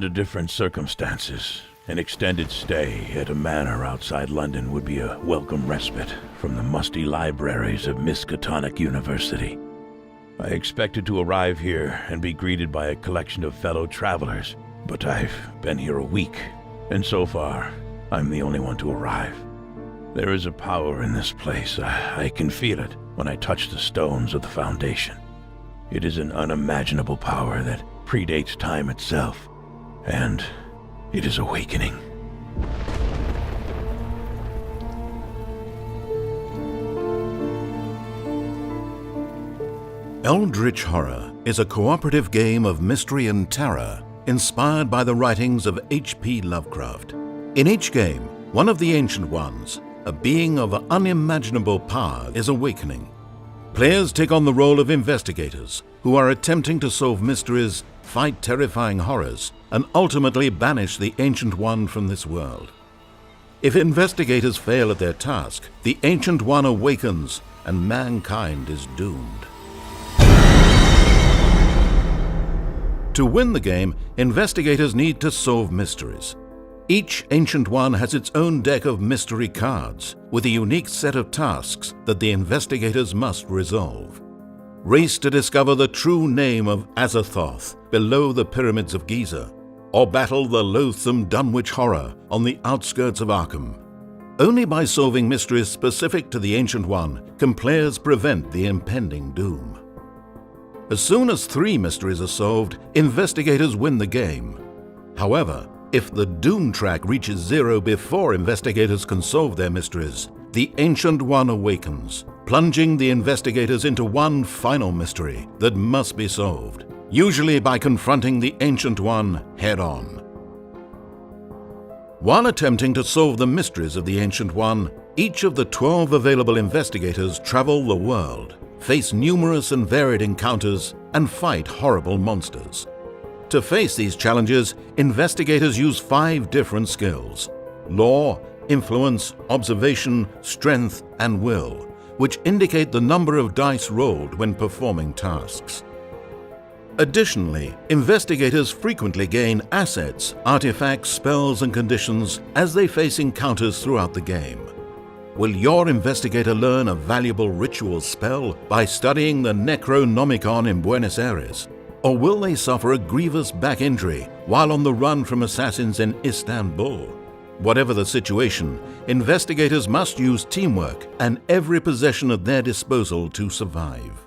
Under different circumstances, an extended stay at a manor outside London would be a welcome respite from the musty libraries of Miskatonic University. I expected to arrive here and be greeted by a collection of fellow travelers, but I've been here a week, and so far, I'm the only one to arrive. There is a power in this place. I can feel it when I touch the stones of the foundation. It is an unimaginable power that predates time itself, and it is awakening. Eldritch Horror is a cooperative game of mystery and terror inspired by the writings of H.P. Lovecraft. In each game, one of the Ancient Ones, a being of unimaginable power, is awakening. Players take on the role of investigators who are attempting to solve mysteries, fight terrifying horrors, and ultimately banish the Ancient One from this world. If investigators fail at their task, the Ancient One awakens and mankind is doomed. To win the game, investigators need to solve mysteries. Each Ancient One has its own deck of mystery cards, with a unique set of tasks that the investigators must resolve. Race to discover the true name of Azathoth below the pyramids of Giza, or battle the loathsome Dunwich Horror on the outskirts of Arkham. Only by solving mysteries specific to the Ancient One can players prevent the impending doom. As soon as 3 mysteries are solved, investigators win the game. However, if the doom track reaches 0 before investigators can solve their mysteries, the Ancient One awakens, plunging the investigators into one final mystery that must be solved, usually by confronting the Ancient One head-on. While attempting to solve the mysteries of the Ancient One, each of the 12 available investigators travel the world, face numerous and varied encounters, and fight horrible monsters. To face these challenges, investigators use 5 different skills: law, influence, observation, strength, and will, which indicate the number of dice rolled when performing tasks. Additionally, investigators frequently gain assets, artifacts, spells, and conditions as they face encounters throughout the game. Will your investigator learn a valuable ritual spell by studying the Necronomicon in Buenos Aires? Or will they suffer a grievous back injury while on the run from assassins in Istanbul? Whatever the situation, investigators must use teamwork and every possession at their disposal to survive.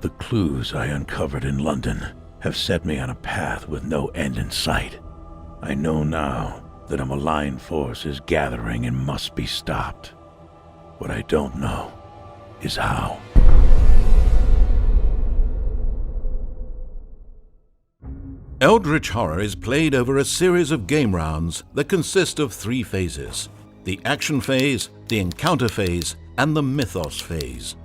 The clues I uncovered in London have set me on a path with no end in sight. I know now that a malign force is gathering and must be stopped. What I don't know is how. Eldritch Horror is played over a series of game rounds that consist of 3 phases: the action phase, the encounter phase, and the mythos phase.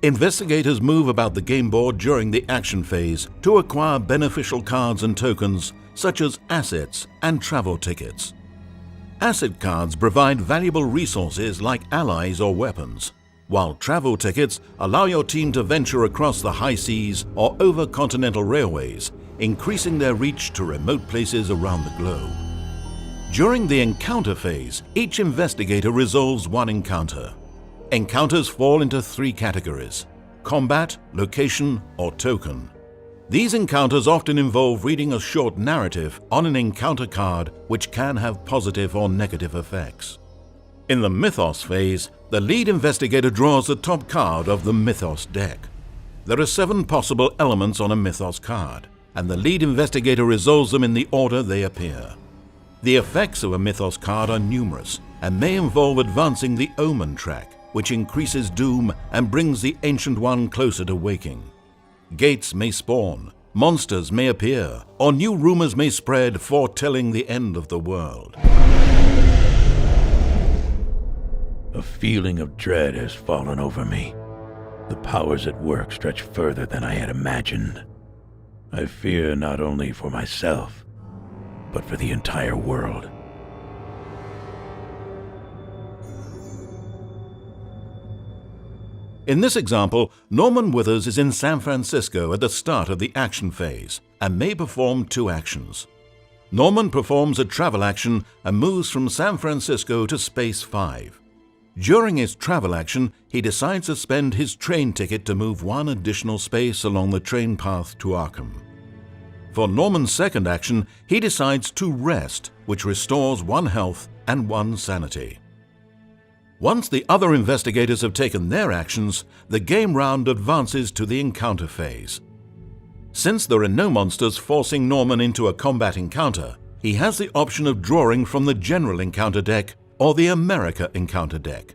Investigators move about the game board during the action phase to acquire beneficial cards and tokens such as assets and travel tickets. Asset cards provide valuable resources like allies or weapons, while travel tickets allow your team to venture across the high seas or over continental railways, increasing their reach to remote places around the globe. During the encounter phase, each investigator resolves one encounter. Encounters fall into 3 categories: combat, location, or token. These encounters often involve reading a short narrative on an encounter card, which can have positive or negative effects. In the mythos phase, the lead investigator draws the top card of the mythos deck. There are 7 possible elements on a mythos card, and the lead investigator resolves them in the order they appear. The effects of a mythos card are numerous and may involve advancing the omen track, which increases doom and brings the Ancient One closer to waking. Gates may spawn, monsters may appear, or new rumors may spread foretelling the end of the world. A feeling of dread has fallen over me. The powers at work stretch further than I had imagined. I fear not only for myself, but for the entire world. In this example, Norman Withers is in San Francisco at the start of the action phase and may perform 2 actions. Norman performs a travel action and moves from San Francisco to Space 5. During his travel action, he decides to spend his train ticket to move 1 additional space along the train path to Arkham. For Norman's second action, he decides to rest, which restores 1 health and 1 sanity. Once the other investigators have taken their actions, the game round advances to the encounter phase. Since there are no monsters forcing Norman into a combat encounter, he has the option of drawing from the General Encounter deck or the America Encounter deck.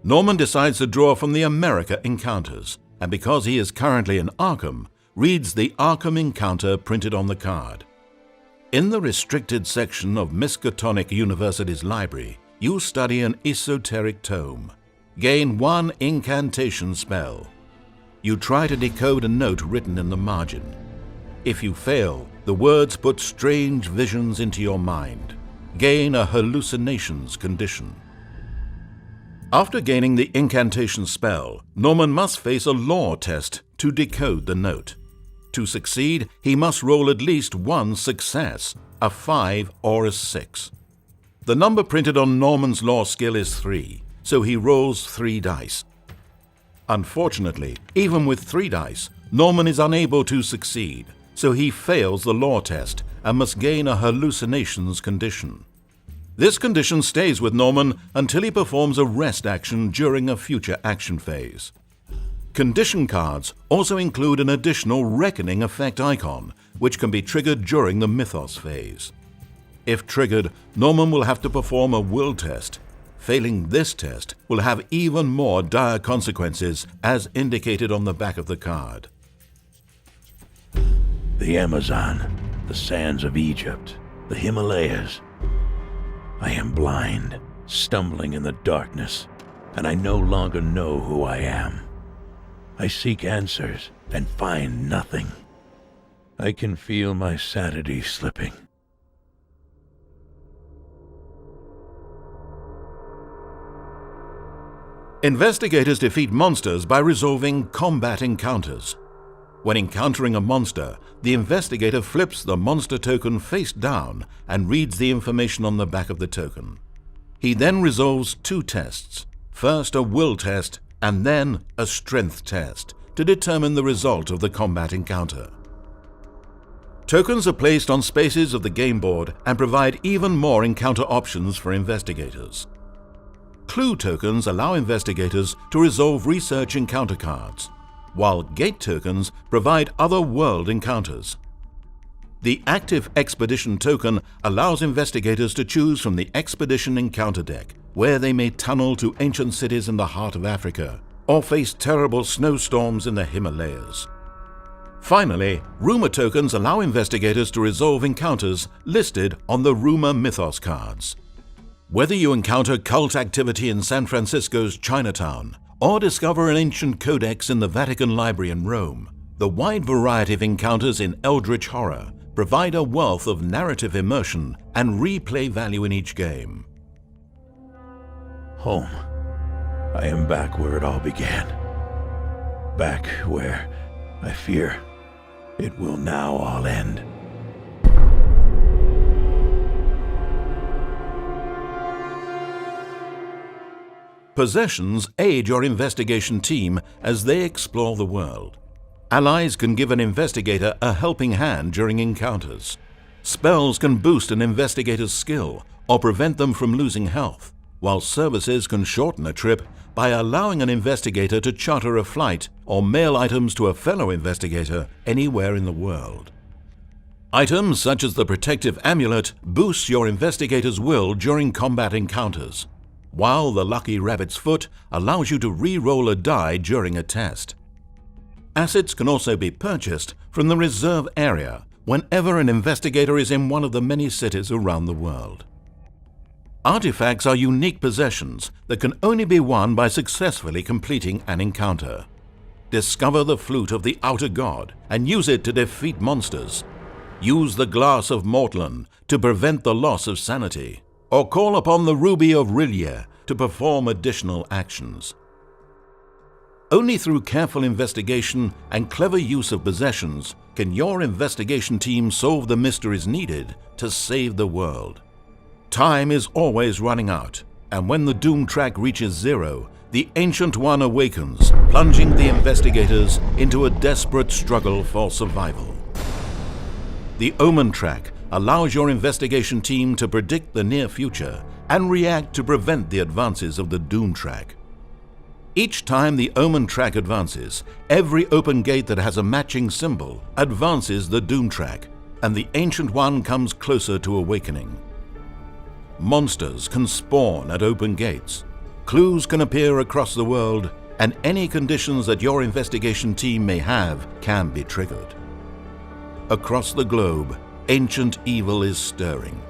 Norman decides to draw from the America Encounters, and because he is currently in Arkham, reads the Arkham Encounter printed on the card. In the restricted section of Miskatonic University's library, you study an esoteric tome. Gain 1 incantation spell. You try to decode a note written in the margin. If you fail, the words put strange visions into your mind. Gain a hallucinations condition. After gaining the incantation spell, Norman must face a lore test to decode the note. To succeed, he must roll at least 1 success, a 5 or a 6. The number printed on Norman's lore skill is 3, so he rolls 3 dice. Unfortunately, even with 3 dice, Norman is unable to succeed, so he fails the lore test and must gain a hallucinations condition. This condition stays with Norman until he performs a rest action during a future action phase. Condition cards also include an additional Reckoning effect icon, which can be triggered during the Mythos phase. If triggered, Norman will have to perform a will test. Failing this test will have even more dire consequences as indicated on the back of the card. The Amazon, the sands of Egypt, the Himalayas. I am blind, stumbling in the darkness, and I no longer know who I am. I seek answers and find nothing. I can feel my sanity slipping. Investigators defeat monsters by resolving combat encounters. When encountering a monster, the investigator flips the monster token face down and reads the information on the back of the token. He then resolves 2 tests, first a will test and then a strength test, to determine the result of the combat encounter. Tokens are placed on spaces of the game board and provide even more encounter options for investigators. Clue tokens allow investigators to resolve research encounter cards, while gate tokens provide other world encounters. The Active Expedition token allows investigators to choose from the Expedition Encounter deck, where they may tunnel to ancient cities in the heart of Africa, or face terrible snowstorms in the Himalayas. Finally, Rumor tokens allow investigators to resolve encounters listed on the Rumor Mythos cards. Whether you encounter cult activity in San Francisco's Chinatown, or discover an ancient codex in the Vatican Library in Rome, the wide variety of encounters in Eldritch Horror provide a wealth of narrative immersion and replay value in each game. Home. I am back where it all began. Back where I fear it will now all end. Possessions aid your investigation team as they explore the world. Allies can give an investigator a helping hand during encounters. Spells can boost an investigator's skill or prevent them from losing health, while services can shorten a trip by allowing an investigator to charter a flight or mail items to a fellow investigator anywhere in the world. Items such as the Protective Amulet boosts your investigator's will during combat encounters, while the Lucky Rabbit's Foot allows you to re-roll a die during a test. Assets can also be purchased from the reserve area whenever an investigator is in one of the many cities around the world. Artifacts are unique possessions that can only be won by successfully completing an encounter. Discover the Flute of the Outer God and use it to defeat monsters. Use the Glass of Mortland to prevent the loss of sanity, or call upon the Ruby of Rillier to perform additional actions. Only through careful investigation and clever use of possessions can your investigation team solve the mysteries needed to save the world. Time is always running out, and when the doom track reaches zero, the Ancient One awakens, plunging the investigators into a desperate struggle for survival. The Omen track allows your investigation team to predict the near future and react to prevent the advances of the doom track. Each time the Omen track advances, every open gate that has a matching symbol advances the doom track, and the Ancient One comes closer to awakening. Monsters can spawn at open gates. Clues can appear across the world, and any conditions that your investigation team may have can be triggered. Across the globe, ancient evil is stirring.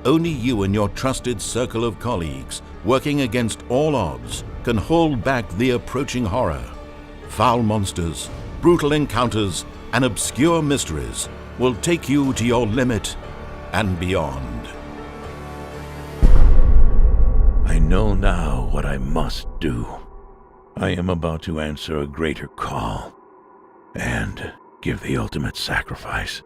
Only you and your trusted circle of colleagues, working against all odds, can hold back the approaching horror. Foul monsters, brutal encounters, and obscure mysteries will take you to your limit and beyond. I know now what I must do. I am about to answer a greater call and give the ultimate sacrifice.